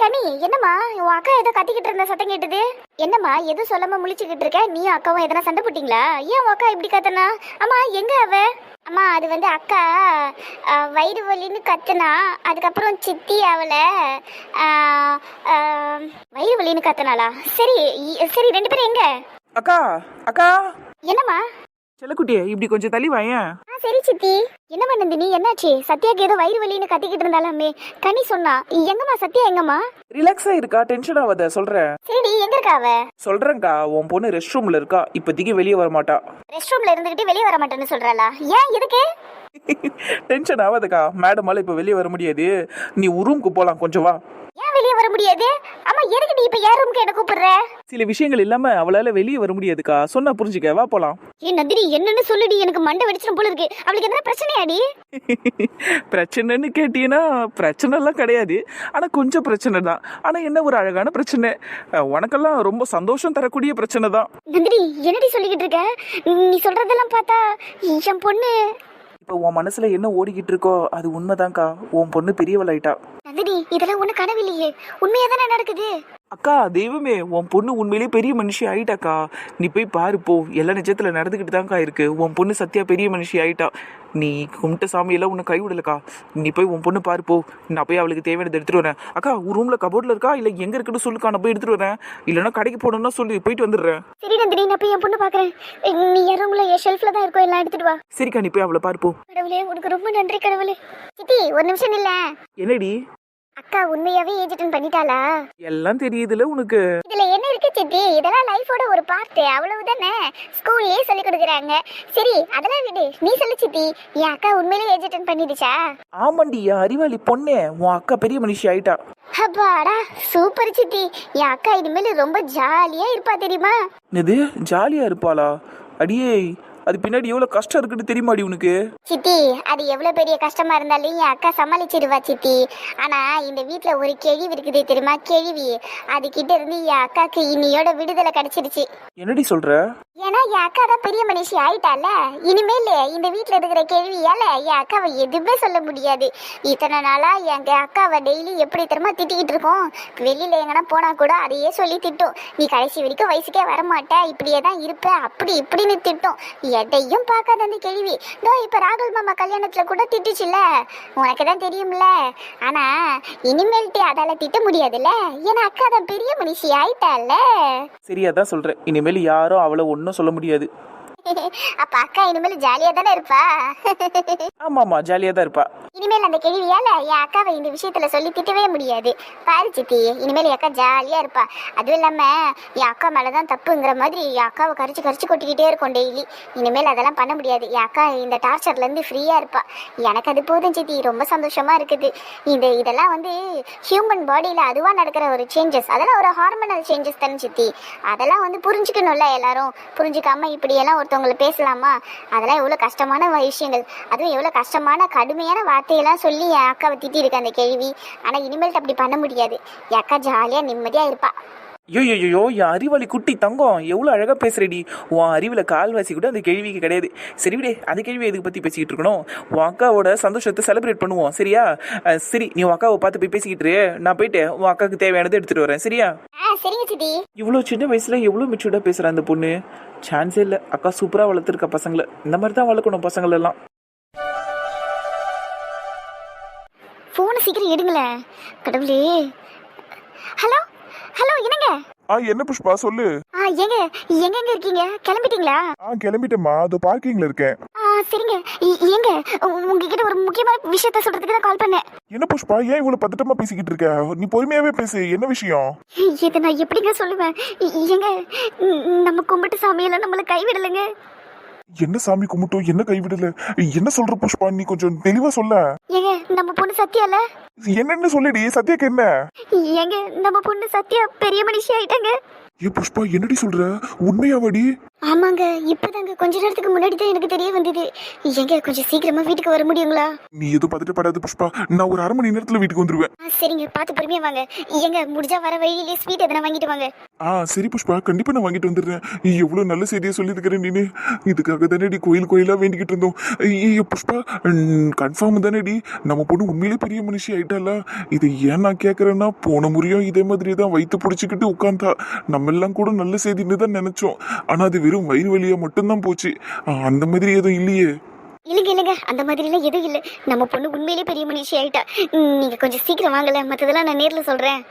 கனி, என்னம்மா உன் அக்கா ஏதோ கத்திக்கிட்டு இருந்த சத்தம் கேட்டது? என்னம்மா எதுவும் சொல்லாம முழிச்சுக்கிட்டு இருக்க? நீயும் அக்காவும் எதனா சண்டை போட்டீங்களா? ஏன் உன் அக்கா இப்படி கத்தனா? அம்மா எங்க அவ? அம்மா அது வந்து அக்கா வயிறு வலின்னு கத்துனா, அதுக்கப்புறம் சித்தி அவளை வயிறு வலின்னு கத்துனாளா? சரி சரி, ரெண்டு பேரும் எங்க? அக்கா அக்கா என்னம்மா? செல்லக்குட்டியே இப்படி கொஞ்சம் தள்ளி வாயேன். சரி சித்தி. என்னம்மா நந்தினி, என்னாச்சு? சத்யாக்கு ஏதோ வயிறு வலின்னு கத்திக்கிட்டு இருந்தாலாமே, கனி சொன்னா. எங்கம்மா சத்யா, எங்கம்மா? ரிலாக்ஸா இருக்கா, டென்ஷன் ஆகாத, சொல்றேன். சரிடி, எங்க இருக்கா அவ? சொல்றேன்க்கா, உன் பொண்ணு ரெஸ்ட் ரூம்ல இருக்கா, இப்போதைக்கு வெளியே வர மாட்டா. ரெஸ்ட் ரூம்ல இருந்துகிட்டு வெளியே வர மாட்டேன்னு சொல்றாளா? ஏன், எதுக்கு? டென்ஷன் ஆகாதக்கா, மேடமால இப்ப வெளியே வர முடியாது, நீ ரூமுக்கு போலாம், கொஞ்சம் வா. ஏன் வெளியே வர முடியாது? அம்மா எதுக்கு நீ இப்ப யார் ரூமுக்கு என்ன கூப்பிடுற? சில விஷயங்கள் இல்லாம அவளால வெளியே வர முடியாதுக்கா, சொன்னா புரிஞ்சுக்க, வா போலாம். ஏ நந்தினி, என்னன்னு சொல்லுடி, எனக்கு மண்டை வெடிச்சிடும் போல இருக்கு. அவளுக்கு எதனா பிரச்சனையாடி? பிரச்சனைன்னு கேட்டீங்கன்னா பிரச்சனை எல்லாம் கிடையாது, ஆனா கொஞ்சம் பிரச்சனை தான். ஆனா என்ன ஒரு அழகான பிரச்சனை, உனக்கெல்லாம் ரொம்ப சந்தோஷம் தரக்கூடிய பிரச்சனை தான். நந்தினி, என்னடி சொல்லிக்கிட்டு இருக்க? நீ சொல்றதெல்லாம் பார்த்தா என் பொண்ணு. இப்போ உன் மனசுல என்ன ஓடிக்கிட்டு இருக்கோ அது உண்மைதான்க்கா, உன் பொண்ணு பெரியவளாயிட்டா. நந்தினி, இதெல்லாம் ஒண்ணு கனவில்லையே, உண்மையா தானே நடக்குது. அக்கா தெய்வமே, உன் பொண்ணு உண்மையிலேயே பெரிய மனுஷி ஆயிட்டாக்கா. நீ போய் பாரு போ, எல்லா நிஜத்துல நடந்துக்கிட்டு தான்க்கா இருக்கு. உன் பொண்ணு சத்யா பெரிய மனுஷி ஆயிட்டா. நீ கும்பிட்ட சாமியெல்லாம் உன்னை கைவிடலக்கா. நீ போய் உன் பொண்ணு பாரு போ, நான் போய் அவளுக்கு தேவையானது எடுத்துட்டு வரேன். அக்கா ரூம்ல கபோர்ட்ல இருக்கா, இல்ல எங்க இருக்குன்னு சொல்லுக்கா, நான் போய் எடுத்துட்டு வரேன். இல்லைன்னா கடைக்கு போனோம்னா சொல்லி போயிட்டு வந்துடுறேன். சரி நந்தினி, நான் போய் என் பொண்ணு பாக்குறேன். நீ என் ரூம்ல என் ஷெல்ஃப்ல தான் இருக்கும், எல்லாம் எடுத்துட்டு வா. சரிக்கா, நீ போய் அவளை பாரு போ. கடவுளே, உனக்கு ரொம்ப நன்றி கடவுளே. சித்தி, ஒரு நிமிஷம் இல்ல. என்னடி அக்கா உண்மையாவே ஏஜென்ட் பண்ணிட்டாளா? எல்லாம் தெரியுதுல உனக்கு. இதுல என்ன இருக்கு சித்தி? இதெல்லாம் லைஃபோட ஒரு பார்ட், அவ்வளவுதானே. ஸ்கூல்லயே சொல்லி கொடுக்குறாங்க. சரி அதெல்லாம் விடு, நீ சொல்லு சித்தி, என் அக்கா உண்மையிலேயே ஏஜென்ட் பண்ணிடுச்சா? ஆமாண்டி, என் அறிவாளி பொண்ணே, உன் அக்கா பெரிய மனுஷி ஆயிட்டா. அப்பாடா, சூப்பர் சித்தி. என் அக்கா இனிமேல் ரொம்ப ஜாலியா இருப்பா, தெரியுமா? இது ஜாலியா இருப்பாளா? அடியே, அது பின்னாடி எவ்வளவு கஷ்டம் இருக்குன்னு தெரியுமாடி உனக்கு? சித்தி, அது எவ்வளவு பெரிய கஷ்டமா இருந்தாலும் என் அக்கா சமாளிச்சிருவா சித்தி. ஆனா இந்த வீட்டுல ஒரு கேள்வி இருக்குது தெரியுமா? கேள்வி, அது கிட்ட இருந்து என் அக்காக்கு இன்னையோட விடுதலை கிடைச்சிருச்சு. என்னடி சொல்ற? ஏன்னா என் அக்கா தான் பெரிய மனுஷி ஆயிட்டால, இனிமேல் இந்த வீட்டுல இருக்கிற கேள்வியால என் அக்காவை எதுவுமே சொல்ல முடியாது. இத்தனை நாளா என் அக்காவை டெய்லி எப்படி தெரியுமா திட்டிக்கிட்டு இருக்கோம். வெளியில எங்கன்னா போனா கூட அதையே சொல்லி திட்டும். நீ கடைசி வரைக்கும் வயசுக்கே வரமாட்ட, இப்படியே தான் இருப்ப, அப்படி இப்படின்னு திட்டும். எதையும் பார்க்காத அந்த கேள்வி இப்ப ராகுல் மாமா கல்யாணத்துல கூட திட்டுச்சுல்ல, உனக்கு தான் தெரியும்ல. ஆனா இனிமேல்ட்டு அதால திட்ட முடியாதுல்ல, ஏன்னா அக்கா தான் பெரிய மனுஷி ஆயிட்டால. சரியாதான் சொல்றேன், இனிமேல் யாரும் அவளை ஒன்னும் சொல்ல முடியாது. அப்ப அக்கா இனிமேல் ஜாலியா தானே இருப்பா? ஆமாமா, ஜாலியா தான் இருப்பா. இனிமேல் அந்த கேள்வியால என் அக்காவை இந்த விஷயத்துல சொல்லி திட்டவே முடியாது. பாரு சித்தி, இனிமேல் என் அக்கா ஜாலியா இருப்பா. அதுவும் இல்லாம என் அக்கா மேலதான் தப்புங்கிற மாதிரி என் அக்காவை கரிச்சு கரிச்சு கொட்டிக்கிட்டே இருக்கும் டெய்லி. இனிமேல் அதெல்லாம் பண்ண முடியாது. என் அக்கா இந்த டார்ச்சர்ல இருந்து ஃப்ரீயா இருப்பா. எனக்கு அது போதும் சித்தி, ரொம்ப சந்தோஷமா இருக்குது. இதெல்லாம் வந்து ஹியூமன் பாடியில அதுவா நடக்கிற ஒரு சேஞ்சஸ், அதெல்லாம் ஒரு ஹார்மோனல் சேஞ்சஸ் தானே சித்தி. அதெல்லாம் வந்து புரிஞ்சுக்கணும்ல எல்லாரும். புரிஞ்சுக்காம இப்படி எல்லாம் ஒருத்தவங்களை பேசலாமா? அதெல்லாம் எவ்வளவு கஷ்டமான விஷயங்கள், அதுவும் எவ்வளவு கஷ்டமான கடுமையான வார்த்தையெல்லாம் சொல்லி என் அக்காவை திட்டி இருக்கு அந்த கேள்வி. ஆனா இனிமேல் அப்படி பண்ண முடியாது. என் அக்கா ஜாலியா நிம்மதியா இருப்பா. ஐயோ, என் அறிவாளி குட்டி தங்கம், எவ்வளவு அழகா பேசுறடி. உன் அறிவுல கால்வாசி கூட அந்த கேள்விக்கு கிடையாது. சரி விடே, அந்த கேள்வி எதுக்கு பத்தி பேசிக்கிட்டு இருக்கணும்? உன் அக்காவோட சந்தோஷத்தை செலிப்ரேட் பண்ணுவோம், சரியா? சரி, நீ உன் அக்காவை பார்த்து போய் பேசிக்கிட்டு, நான் போயிட்டு உன் அக்காவுக்கு தேவையானதை எடுத்துட்டு வரேன், சரியா? சரிங்க சித்தி. இவ்வளவு சின்ன வயசுல எவ்வளவு மெச்சூர்டா பேசுற அந்த பொண்ணு, சான்ஸே இல்ல. அக்கா சூப்பரா வளர்த்துருக்க பசங்களை, இந்த மாதிரி தான் வளர்க்கணும் பசங்களை எல்லாம். போன சீக்கிரம் எடுங்களேன் கடவுளே. ஹலோ ஹலோ, என்னங்க? என்ன புஷ்பா சொல்லு. எங்க எங்க இருக்கீங்க? கிளம்பிட்டீங்களா? கிளம்பிட்டேம்மா, அது பார்க்கிங்ல இருக்கேன். சரிங்க. எங்க உங்ககிட்ட ஒரு முக்கியமான விஷயத்த சொல்றதுக்கு தான் கால் பண்ணேன். என்ன புஷ்பா, ஏன் இவ்வளவு பதட்டமா பேசிக்கிட்டு இருக்க? நீ பொறுமையாவே பேசு, என்ன விஷயம்? இதை நான் எப்படிங்க சொல்லுவேன்? எங்க நம்ம கும்பிட்டு சாமியெல்லாம் நம்மளை கைவிடலைங்க. என்ன சாமி கும்பிட்டோம், என்ன கைவிடல? என்ன சொல்ற புஷ்பா, நீ கொஞ்சம் தெளிவா சொல்ல. ஏங்க நம்ம பொண்ணு சத்யால. என்னன்னு சொல்லிடி, சத்யாக்கு என்ன? ஏங்க நம்ம பொண்ணு சத்யா பெரிய மனுஷி ஆயிட்டாங்க. புஷ்பா, என்னடி சொல்ற? உண்மையாவடி? ஆமாங்க, இப்பதாங்க கொஞ்ச நேரத்துக்கு முன்னாடி தான் எனக்கு தெரிய வந்தது. எங்க கொஞ்சம் சீக்கிரமா வீட்டுக்கு வர முடியுங்களா? நீ எதுவும் பதட்ட படாத புஷ்பா, நான் ஒரு 1/2 மணி நேரத்துல வீட்டுக்கு வந்துருவேன். சரிங்க, பார்த்து பொறுமையா வாங்க. எங்க முடிஞ்சா வர வழியிலே ஸ்வீட் எதனா வாங்கிட்டு வாங்க. சரி புஷ்பா, கண்டிப்பா நான் வாங்கிட்டு வந்துடுறேன். எவ்வளவு நல்ல செய்தியை சொல்லியிருக்கிறேன் நீனு. இதுக்காக தானேடி கோயிலா வேண்டிக்கிட்டு இருந்தோம். புஷ்பா, கன்ஃபார்ம் தானேடி நம்ம பொண்ணு உண்மையிலே பெரிய மனுஷி ஆயிட்டாளா? இதை ஏன் நான் கேட்கறேன்னா, போன முறையும் இதே மாதிரி தான் வயிற்று பிடிச்சிக்கிட்டு உட்காந்தா. நம்ம எல்லாம் கூட நல்ல செய்தின்னு தான் நினைச்சோம். ஆனா அது வெறும் வயிறு வலியா மட்டும்தான் போச்சு. அந்த மாதிரி எதுவும் இல்லையே? இல்லைங்க, அந்த மாதிரிலாம் எதுவும் இல்லை. நம்ம பொண்ணு உண்மையிலே பெரிய மனுஷி ஆயிட்டா. நீங்க கொஞ்சம் சீக்கிரம் வாங்கல, மற்றதெல்லாம் நான் நேர்ல சொல்றேன்.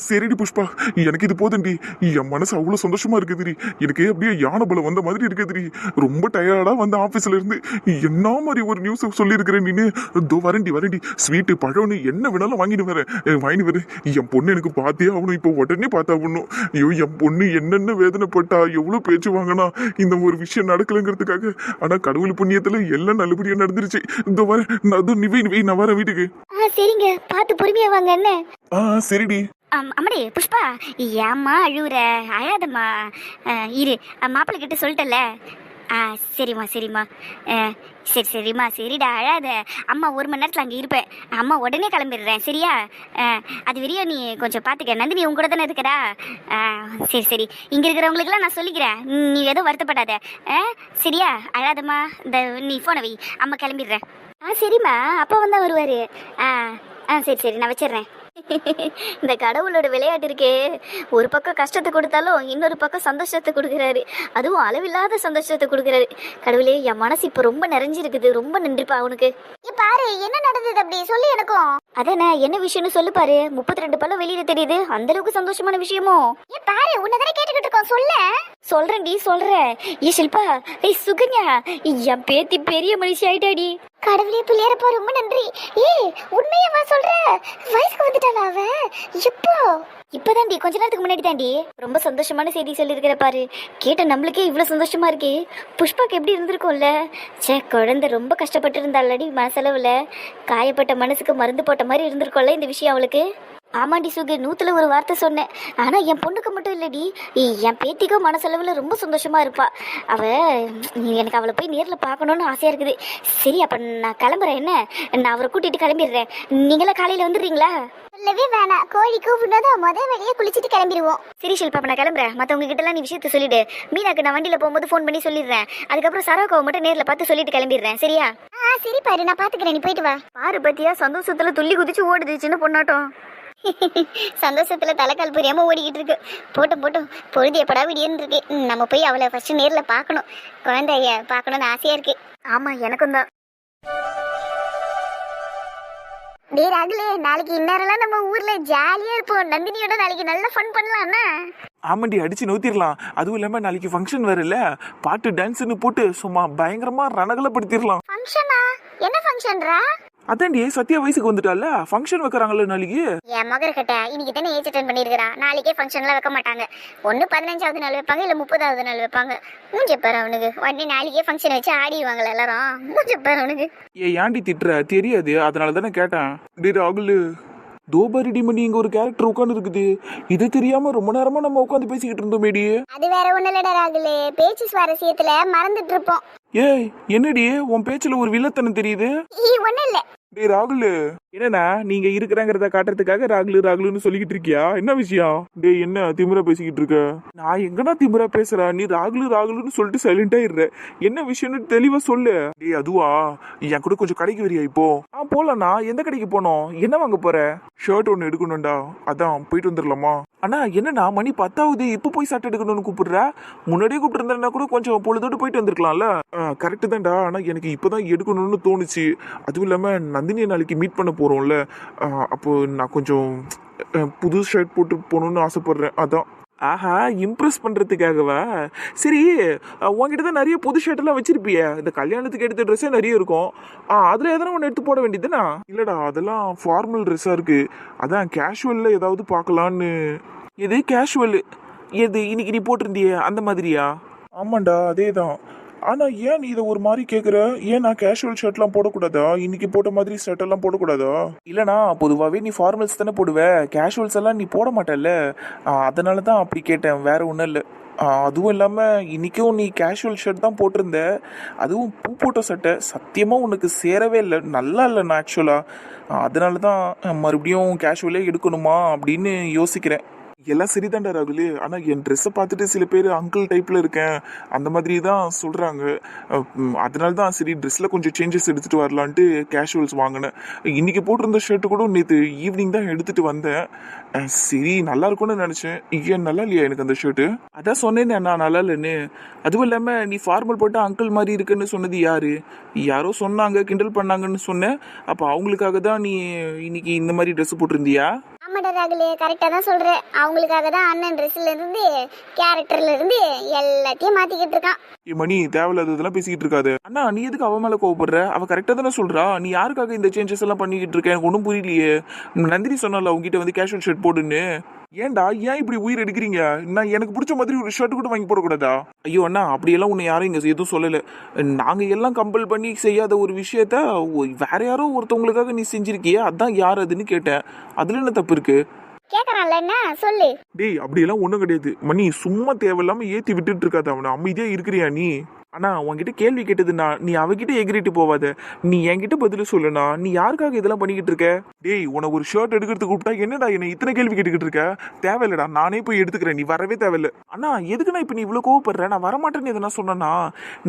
சரிடி புஷ்பா, எனக்கு இது போதுண்டி. என் மனசு அவ்வளவு சந்தோஷமா இருக்குதுடி. எனக்கு அப்படியே யானை பலம் வந்த மாதிரி இருக்குதுடி. ரொம்ப டயர்டா வந்து ஆபீஸ்ல இருந்து என்ன மாதிரி ஒரு நியூஸ் சொல்லியிருக்கிறேன் நீனு. இதோ வரண்டி ஸ்வீட்டு பழம்னு என்ன வேணாலும் வாங்கிட்டு வரேன். என் பொண்ணு எனக்கு பார்த்தே ஆகணும். இப்போ உடனே பார்த்தாகணும். ஐயோ, என் பொண்ணு என்னென்ன வேதனைப்பட்டா, எவ்வளவு பேச்சு வாங்கினா இந்த ஒரு விஷயம் நடக்கலங்கிறதுக்காக. ஆனா கடவுள் புண்ணியத்துல எல்லாம் நல்லபடியா நடந்துருச்சு. இதோ வரேன். நீ வை, நான் வரேன் வீட்டுக்கு. சரிங்க, பார்த்து பொறுமையா வாங்க. என்ன? சரிடி. அம்மாடி புஷ்பா, ஏம்மா அழுவுற? அழாதம்மா. இரு, மாப்பிள்ளை கிட்ட சொல்லிட்டல. சரிம்மா சரிம்மா, சரிடா, அழாத. அம்மா 1 மணி நேரத்தில் அங்கே இருப்பேன். அம்மா உடனே கிளம்பிடுறேன், சரியா? அது வரையும் நீ கொஞ்சம் பார்த்துக்க. நந்தினி உங்க கூட தானே இருக்கிறா? சரி, இங்கே இருக்கிறவங்களுக்கெல்லாம் நான் சொல்லிக்கிறேன். நீ எதுவும் வருத்தப்படாத, சரியா? அழாதம்மா. இந்த நீ ஃபோனை வை, அம்மா கிளம்பிடுறேன். சரிம்மா, அப்பா வந்தா வருவார். சரி, நான் வச்சிடுறேன். இந்த கடவுளோட விளையாட்டு இருக்கே, ஒரு பக்கம் கஷ்டத்தை கொடுத்தாலும் இன்னொரு பக்கம் சந்தோஷத்தை கொடுக்குறாரு. அதுவும் அளவில்லாத சந்தோஷத்தை கொடுக்குறாரு. கடவுளே, என் மனசு இப்ப ரொம்ப நிறைஞ்சிருக்குது. ரொம்ப நன்றிப்பா அவனுக்கு. பாரு, என்ன நடந்தது அப்படி சொல்லி எனக்கும். அதானே, என்ன விஷயம்னு சொல்லு. பாரு, 32 பழம் வெளியில தெரியுது. அந்த அளவுக்கு சந்தோஷமான விஷயமோ? பாரு, உன்னதானே கேட்டுக்கிட்டு இருக்கோம். சொல்றேன்டி, சொல்றேன். ஷில்பா, சுகன்யா, என் பேத்தி பெரிய மனுஷி ஆயிட்டாடி. கடவுளே, பிள்ளையாரப்பா, ரொம்ப நன்றி. உண்மையாவா சொல்ற? வயசுக்கு வந்துட்டாளா அவ? எப்போ? இப்பதாண்டி, கொஞ்ச நேரத்துக்கு முன்னாடி தாண்டி. ரொம்ப சந்தோஷமான செய்தி சொல்லியிருக்கிற பாரு. கேட்ட நம்மளுக்கே இவ்வளவு சந்தோஷமா இருக்கே. புஷ்பாக்கு எப்படி இருந்திருக்கும்ல? குழந்தை ரொம்ப கஷ்டப்பட்டு இருந்தாளடி மனசளவுல. காயப்பட்ட மனசுக்கு மருந்து போட்ட மாதிரி இருந்திருக்கும்ல இந்த விஷயம் அவளுக்கு. ஆமாண்டி சுகு, 100ல் 1 வார்த்தை சொன்னேன். ஆனா என் பொண்ணுக்கு மட்டும் இல்லடி, என் பேத்திக்கும் மனசளவுல ரொம்ப சந்தோஷமா இருப்பா அவ. எனக்கு அவளை போய் நேர்ல பார்க்கணும்னு ஆசையா இருக்குது. சரி, அப்ப நான் கிளம்புறேன். என்ன, நான் அவரை கூட்டிட்டு கிளம்பிடுறேன். நீங்களா காலையில வந்துடுறீங்களா? சொல்லவே வேணாம், கோழி கூப்பிடுறதும் வெளியே குளிச்சுட்டு கிளம்பிடுவோம். சரி ஷில்பா, நான் கிளம்புறேன். மற்றவங்க கிட்ட எல்லாம் நீ விஷயத்த சொல்லிடு. மீனாக்கு நான் வண்டியில போகும்போது ஃபோன் பண்ணி சொல்லிடுறேன். அதுக்கப்புறம் சரோக்காவை மட்டும் நேர்ல பார்த்து சொல்லிட்டு கிளம்பிடுறேன், சரியா? சரி பாரு, நான் பாத்துக்கிறேன், நீ போயிட்டு வா. பாரு பத்தியா, சந்தோஷத்துல துள்ளி குதிச்சு ஓடுது சின்ன பொண்ணாட்டம். சந்தோஷத்துல தலைக்கால் புரியாம ஓடிக்கிட்டு இருக்கு. போட்டும் பொழுது எப்படா விடியன்னு இருக்கு. நம்ம போய் அவளை ஃபர்ஸ்ட் நேர்ல பார்க்கணும். குழந்தைய பார்க்கணும்னு ஆசையா இருக்கு. ஆமா, எனக்கும் தான். டே ராகுலே, நாளைக்கு இந்நேரம்லாம் நம்ம ஊர்ல ஜாலியா இருப்போம். நந்தினியோட நாளைக்கு நல்லா ஃபன் பண்ணலாம்னா? ஆமாண்டி, அடிச்சு நூத்திடலாம். அதுவும் இல்லாம நாளைக்கு ஃபங்க்ஷன் வேற இல்ல, பாட்டு டான்ஸ்னு போட்டு சும்மா பயங்கரமா ரணகலப்படுத்திடலாம். ஃபங்க்ஷனா? என்ன ஃபங்க்ஷன்ரா? அதாண்டி, சத்யா வயசுக்கு வந்துட்டால, ஃபங்க்ஷன் வைக்கிறாங்கல்ல நாளைக்கு. என் மகர் கிட்ட இன்னைக்கு தானே ஏஜ் அட்டன் பண்ணிருக்கா. நாளைக்கே ஃபங்க்ஷன்லாம் வைக்க மாட்டாங்க. ஒன்னு 15வது நாள் வைப்பாங்க, இல்ல 30வது நாள் வைப்பாங்க. மூஞ்சப்பாரு அவனுக்கு. உடனே நாளைக்கே ஃபங்க்ஷன் வச்சு ஆடிடுவாங்களா எல்லாரும். மூஞ்சப்பாரு அவனுக்கு. ஏன்டி திட்டுற? தெரியாது, அதனால தானே கேட்டேன். டே ராகுல், தோபாரிடி மணி இங்க ஒரு கேரக்டர் உட்காந்து இருக்குது. இது தெரியாம ரொம்ப நேரமா நம்ம உட்காந்து பேசிக்கிட்டு இருந்தோம் மேடி. அது வேற ஒண்ணு இல்லடா ராகுலே, பேச்சு சுவாரஸ்யத்துல மறந்துட்டு இருப்போம். ஏய், என்னடி உன் பேச்சுல ஒரு வில்லத்தனம் தெரியுது? ஒண்ணு இல்ல. டே ராகுல், என்னன்னா நீங்க இருக்கிறாங்கிறத காட்டுறதுக்காக ராகுலுன்னு சொல்லிக்கிட்டு இருக்கியா? என்ன விஷயம்? டே, என்ன திமிரா பேசிக்கிட்டு இருக்க? நான் எங்கனா திமிரா பேசுறா? நீ ராகுலுன்னு சொல்லிட்டு சைலண்டா இருற. என்ன விஷயம்னு தெளிவா சொல்லு. டே, அதுவா, என் கூட கொஞ்சம் கடைக்கு வரியா இப்போ? போலாண்ணா. எந்த கடைக்கு போனோம்? என்ன வாங்க போற? ஷர்ட் ஒன்னு எடுக்கணும்டா, அதான் போயிட்டு வந்துடலாமா? அண்ணா, என்னண்ணா மணி 10ஆகுது, இப்ப போய் ஷர்ட் எடுக்கணும்னு கூப்பிடுற? முன்னாடியே கூப்பிட்டு இருந்தா கூட கொஞ்சம் பொழுதோடு போயிட்டு வந்திருக்கலாம்ல. கரெக்டு தான்டா, ஆனா எனக்கு இப்பதான் எடுக்கணும்னு தோணுச்சு. அதுவும் இல்லாம நந்தினியை நாளைக்கு மீட் பண்ண போறோம்ல, அப்போ நான் கொஞ்சம் புது ஷர்ட் போட்டு போகணும்னு ஆசைப்படுறேன், அதான். ஆஹா, இம்ப்ரெஸ் பண்றதுக்காகவா? சரி, உங்ககிட்ட தான் நிறைய புது ஷர்ட் எல்லாம் வச்சிருப்பிய. இந்த கல்யாணத்துக்கு எடுத்த ட்ரெஸ்ஸே நிறைய இருக்கும். அதுல எதனா ஒன்று எடுத்து போட வேண்டியதுனா? இல்லடா, அதெல்லாம் ஃபார்மல் ட்ரெஸ்ஸா இருக்கு. அதான் கேஷுவல்ல ஏதாவது பார்க்கலான்னு. எது கேஷுவல்? எது இன்னைக்கு நீ போட்டிருந்தியே அந்த மாதிரியா? ஆமாண்டா, அதேதான். ஆனா ஏன் நீ இதை ஒரு மாதிரி கேக்குற? ஏன் நான் கேஷுவல் ஷர்ட்லாம் போடக்கூடாதா? இன்னைக்கு போட்ட மாதிரி ஷர்ட் எல்லாம் போடக்கூடாதா? இல்லனா, பொதுவாகவே நீ ஃபார்மல்ஸ் தானே போடுவ, கேஷுவல்ஸ் எல்லாம் நீ போட மாட்டல்ல, அதனால தான் அப்படி கேட்டேன், வேற ஒன்றும் இல்லை. அதுவும் இல்லாமல் இன்றைக்கும் நீ கேஷுவல் ஷர்ட் தான் போட்டிருந்த, அதுவும் பூ போட்ட சட்டை சத்தியமாக உனக்கு சேரவே இல்லை, நல்லா இல்லைண்ணா ஆக்சுவலாக. அதனால தான் மறுபடியும் கேஷுவலே எடுக்கணுமா அப்படின்னு யோசிக்கிறேன். எல்லாம் சரிதான்டா ராகுல், ஆனா என் ட்ரெஸ்ஸை பார்த்துட்டு சில பேர் அங்கிள் டைப்ல இருக்கேன் அந்த மாதிரி தான் சொல்றாங்க. அதனால தான் சரி ட்ரெஸ்ல கொஞ்சம் சேஞ்சஸ் எடுத்துட்டு வரலான்ட்டு கேஷுவல்ஸ் வாங்கினேன். இன்னைக்கு போட்டிருந்த ஷர்ட் கூட நேற்று ஈவினிங் தான் எடுத்துட்டு வந்தேன். சரி நல்லா இருக்கும்னு நினைச்சேன். ஏன் நல்லா இல்லையா எனக்கு அந்த ஷர்ட்டு? அதான் சொன்னேனே நான் நல்லா இல்லைன்னு. அதுவும் இல்லாமல் நீ ஃபார்மல் போட்டால் அங்கிள் மாதிரி இருக்குன்னு சொன்னது யாரு? யாரோ சொன்னாங்க, கிண்டல் பண்ணாங்கன்னு சொன்னேன். அப்போ அவங்களுக்காக தான் நீ இன்னைக்கு இந்த மாதிரி ட்ரெஸ் போட்டிருந்தியா? ஆமாடா ராகுலே, கரெக்டாக தான் சொல்கிறேன். அவங்களுக்காக தான் அண்ணன் ட்ரெஸ்ஸில் இருந்து கேரக்டர்ல இருந்து எல்லாத்தையும் மாற்றிக்கிட்டு இருக்கான். மணி தேவையில்லாததெல்லாம் பேசிக்கிட்டு இருக்காது. அண்ணா நீ எதுக்கு அவன் மேலே கோவப்படுற? அவள் கரெக்டாக தானே சொல்கிறா. நீ யாருக்காக இந்த சேஞ்சஸ் எல்லாம் பண்ணிக்கிட்டு இருக்க? எனக்கு ஒன்றும் புரியலையே. நந்தினி சொன்னால உங்ககிட்ட வந்து கேஷுவல் ஷர்ட் போடுன்னு. ஏன்டா ஏன் இப்படி உயிர் எடுக்கிறீங்க? நான் எனக்கு பிடிச்ச மாதிரி ஒரு ஷர்ட் கூட வாங்கி போடக்கூடாதா? ஐயோ அண்ணா, அப்படியெல்லாம் உன்னை யாரும் இங்கே எதுவும் சொல்லலை. நாங்கள் எல்லாம் கம்பல் பண்ணி செய்யாத ஒரு விஷயத்த வேற யாரோ ஒருத்தவங்களுக்காக நீ செஞ்சிருக்கியே, அதான் யார் அதுன்னு கேட்டேன். அதில் என்ன தப்பு இருக்கு? கேட்குறான்ல என்ன சொல்லு. டேய் அப்படியெல்லாம் ஒன்றும் கிடையாது மணி, சும்மா தேவையில்லாம ஏற்றி விட்டுட்டு இருக்காது அவனை. அமைதியா இருக்கிறியா நீ? அண்ணா உன்கிட்ட கேள்வி கேட்டதுண்ணா, நீ அவகிட்ட எகிரிட்டு போவாத. நீ என்கிட்ட பதில் சொல்லுண்ணா. நீ யாருக்காக இதெல்லாம் பண்ணிக்கிட்டு இருக்க? டேய் உனக்கு ஒரு ஷர்ட் எடுக்கிறதுக்கு கூப்பிட்டா என்னடா என்ன இத்தனை கேள்வி கேட்டுக்கிட்டு இருக்க? தேவையில்லடா, நானே போய் எடுத்துக்கிறேன், நீ வரவே தேவையில்ல. அண்ணா எதுக்குண்ணா இப்போ நீ இவ்வளோ கோவப்படுற? நான் வரமாட்டேன்னு எதனா சொன்னேன்னா?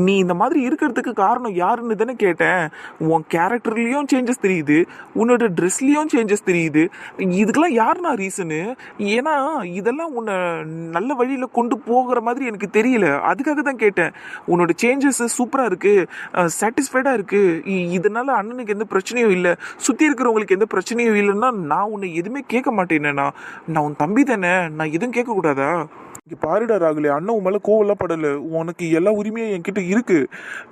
நீ இந்த மாதிரி இருக்கிறதுக்கு காரணம் யாருன்னு தானே கேட்டேன். உன் கேரக்டர்லேயும் சேஞ்சஸ் தெரியுது, உன்னோட ட்ரெஸ்லேயும் சேஞ்சஸ் தெரியுது. இதுக்கெல்லாம் யாருண்ணா ரீசனு? ஏன்னா இதெல்லாம் உன்னை நல்ல வழியில் கொண்டு போகிற மாதிரி எனக்கு தெரியல, அதுக்காக தான் கேட்டேன். உன்னோட சேஞ்சஸ் சூப்பராக இருக்குது, சாட்டிஸ்ஃபைடாக இருக்குது. இதனால அண்ணனுக்கு எந்த பிரச்சனையும் இல்லை, சுற்றி இருக்கிறவங்களுக்கு எந்த பிரச்சனையும் இல்லைன்னா நான் உன்னை எதுவுமே கேட்க மாட்டேனேண்ணா. நான் உன் தம்பி தானே, நான் எதுவும் கேட்கக்கூடாதா? இங்க பாருடா ராகுலே, அண்ணன் உன் மேல கோவம்லாம் படல. உனக்கு எல்லா உரிமையும் என்கிட்ட இருக்கு.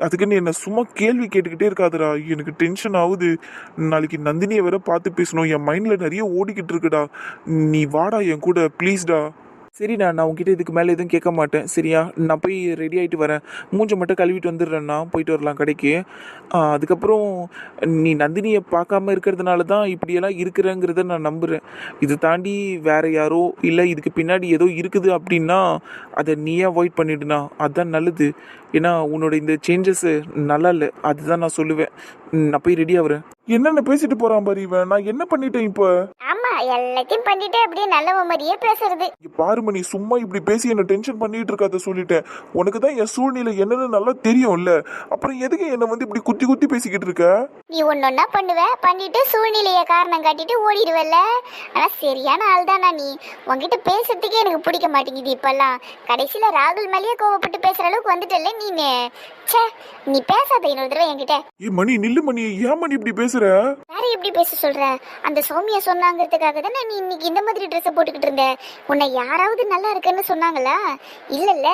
அதுக்குன்னு என்ன சும்மா கேள்வி கேட்டுக்கிட்டே இருக்காதுடா, எனக்கு டென்ஷன் ஆகுது. நாளைக்கு நந்தினியை வேற பார்த்து பேசணும், என் மைண்ட்ல நிறைய ஓடிக்கிட்டு இருக்குடா. நீ வாடா என் கூட ப்ளீஸ்டா. சரிண்ணா, நான் உங்ககிட்ட இதுக்கு மேலே எதுவும் கேட்க மாட்டேன் சரியா? நான் போய் ரெடி ஆகிட்டு வரேன், மூஞ்சை மட்டும் கழுவிட்டு வந்துடுறேன்னா, போயிட்டு வரலாம் கடைக்கு. அதுக்கப்புறம் நீ நந்தினியை பார்க்காம இருக்கிறதுனால தான் இப்படியெல்லாம் இருக்கிறேங்கிறத நான் நம்புகிறேன். இதை தாண்டி வேற யாரோ இல்லை இதுக்கு பின்னாடி ஏதோ இருக்குது அப்படின்னா அதை நீயே அவாய்ட் பண்ணிடுனா அதுதான் நல்லது. ஏன்னா உன்னோட இந்த சேஞ்சஸ்ஸு நல்லா இல்லை, அதுதான் நான் சொல்லுவேன். நான் போய் ரெடி ஆகுறேன். என்னென்ன பேசிட்டு போறான் பாரு இவன். நான் என்ன பண்ணிட்டேன் இப்போ? ஆமா, எல்லாத்தையும் பண்ணிட்டு அப்படியே நல்லவ மாதிரியே பேசுறது. இங்க பாருமா, நீ சும்மா இப்படி பேசி என்ன டென்ஷன் பண்ணிட்டு இருக்காத சொல்லிட்டேன். உனக்கு தான் என் சூழ்நிலை என்னன்னு நல்லா தெரியும்ல, அப்புறம் எதுக்கு என்ன வந்து இப்படி குத்தி குத்தி பேசிக்கிட்டு இருக்க? நீ ஒன்னொன்னா பண்ணுவ, பண்ணிட்டு சூழ்நிலைய காரணம் காட்டிட்டு ஓடிடுவல்ல. ஆனா சரியான ஆள் தானா நீ. உன்கிட்ட பேசுறதுக்கே எனக்கு பிடிக்க மாட்டேங்குது இப்பெல்லாம். கடைசியில ராகுல் மேலேயே கோவப்பட்டு பேசுற அளவுக்கு வந்துட்டல நீனு. ச்சே, நீ பேசாத இன்னொரு தடவை என்கிட்ட. மணி நில்லு மணி, ஏன் மணி இப்படி பேசுற? வேற எப்படி பேச சொல்ற? அந்த சௌமியா சொன்னாங்கிறதுக்காக தானே நீ இன்னைக்கு இந்த மாதிரி ட்ரெஸ் போட்டுக்கிட்டு இருந்த. உன்னை யாராவது நல்லா இருக்குன்னு சொன்னாங்களா? இல்லல்ல,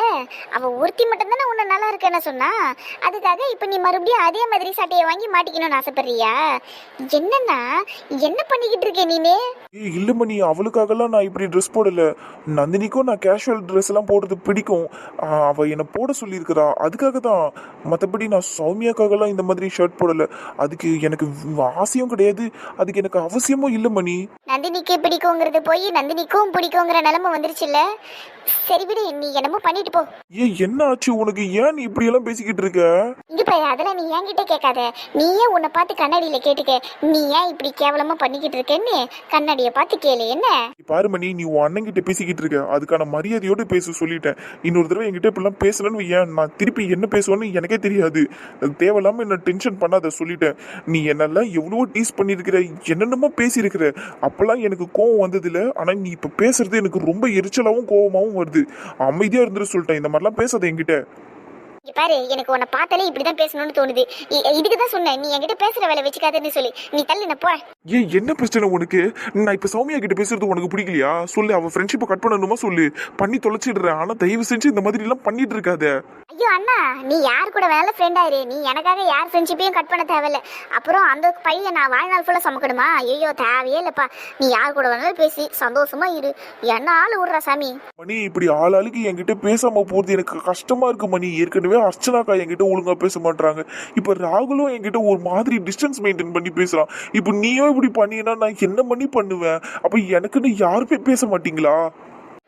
அவ ஒருத்தி மட்டும் தானே உன்னை நல்லா இருக்குன்னு சொன்னா. அதுக்காக இப்ப நீ மறுபடியும் அதே மாதிரி சட்டையை வாங்கி மாட்டிக்கணும்னு ஆசைப்படுறியா? என்னன்னா என்ன பண்ணிக்கிட்டு இருக்க நீனே? இல்ல மணி, அவளுக்காகலாம் நான் இப்படி ட்ரெஸ் போடல. நந்தினிக்கும் நான் கேஷுவல் ட்ரெஸ் எல்லாம் போடுறது பிடிக்கும். அவ என்னை போட சொல்லியிருக்கிறா, அதுக்காக தான். மற்றபடி நான் சௌமியாக்காகலாம் இந்த மாதிரி ஷர்ட் போடல. அதுக்கு எனக்கு ஆசையும் கிடையாது, அதுக்கு எனக்கு அவசியமும் இல்லை மணி. நந்தினிக்கு பிடிக்குங்கிறது போய் நந்தினிக்கும் பிடிக்குங்கிற நிலைமை வந்துருச்சுல்ல. சரி விடு, நீ என்னமோ பண்ணிட்டு போ. என்ன ஆச்சு உனக்கு? ஏன் நீ இப்படி எல்லாம் பேசிக்கிட்டு இருக்க? இங்க பாரு, அதெல்லாம் நீ என்கிட்ட கேட்காத. நீயே உன்னை பார்த்து கண்ணாடியில கேட்டுக்க. நீ ஏன் இப்படி கேவலமா பண்ணிக்கிட்டு இருக்கேன்னு கண்ணாடியை பார்த்து கேளு. என்ன பாரு மணி, நீ உன் அண்ணன் கிட்ட பேசிக்கிட்டு இருக்க, அதுக்கான மரியாதையோடு பேச சொல்லிட்டேன். இன்னொரு தடவை என்கிட்ட இப்படிலாம் பேசலன்னு ஏன் நான் திருப்பி என்ன பேசுவேன்னு எனக்கே தெரியாது. தேவையில்லாம என்ன டென்ஷன் பண்ணாத சொல்லிட்டேன். நீ என்னெல்லாம் எவ்வளவோ டீஸ் பண்ணியிருக்கிற, என்னென்னமோ பேசியிருக்கிற, அப்பெல்லாம் எனக்கு கோவம் வந்ததில்ல. ஆனா நீ இப்ப பேசுறது எனக்கு ரொம்ப எரிச்சலாவும் கோவமாவும் வருது. அமைதியா இருந்துட்டு சொல்லிட்டேன், இந்த மாதிரிலாம் பேசாத என்கிட்ட. இங்க பாரு, எனக்கு உன்னை பார்த்தாலே இப்படிதான் பேசணும்னு தோணுது. இதுக்கு தான் சொன்னேன், நீ என்கிட்ட பேசுற வேலை வச்சுக்காதன்னு சொல்லி. நீ தள்ளி நான் போ. என்ன பிரச்சனை உனக்கு? நான் இப்ப சௌமியா கிட்ட பேசுறது உனக்கு பிடிக்கலையா? சொல்லு, அவ ஃப்ரெண்ட்ஷிப்பை கட் பண்ணணுமா சொல்லு, பண்ணி தொலைச்சிடுறேன். ஆனா தயவு செஞ்சு இந்த மாதிரி எல்லாம் பண்ணிட்டு இருக்காத. ஐயோ அண்ணா, நீ யார் கூட வேணாலும் ஃப்ரெண்ட் ஆயிரு. நீ எனக்காக யார் ஃப்ரெண்ட்ஷிப்பையும் கட் பண்ண தேவையில்ல. அப்புறம் அந்த பையன் நான் வாழ்நாள் ஃபுல்லா சுமக்கணுமா? ஐயோ தேவையே இல்லப்பா. நீ யார் கூட வேணாலும் பேசி சந்தோஷமா இரு. என்ன ஆள் விடுறா சாமி. மணி, இப்படி ஆளாளுக்கு என்கிட்ட பேசாம போறது எனக்கு கஷ்டமா இருக்கு மணி. ஏற்கனவே அர்ச்சனாக்கா என்கிட்ட ஒழுங்கா பேச மாட்டாங்க, இப்ப ராகுலும் என்கிட்ட ஒரு மாதிரி டிஸ்டன்ஸ் மெயின்டைன் பண்ணி பேசுறான். இப்ப நீயும் இப்படி பண்ணீங்கன்னா நான் என்ன பண்ணி பண்ணுவேன்? அப்ப எனக்குன்னு யாருமே பேச மாட்டீங்களா?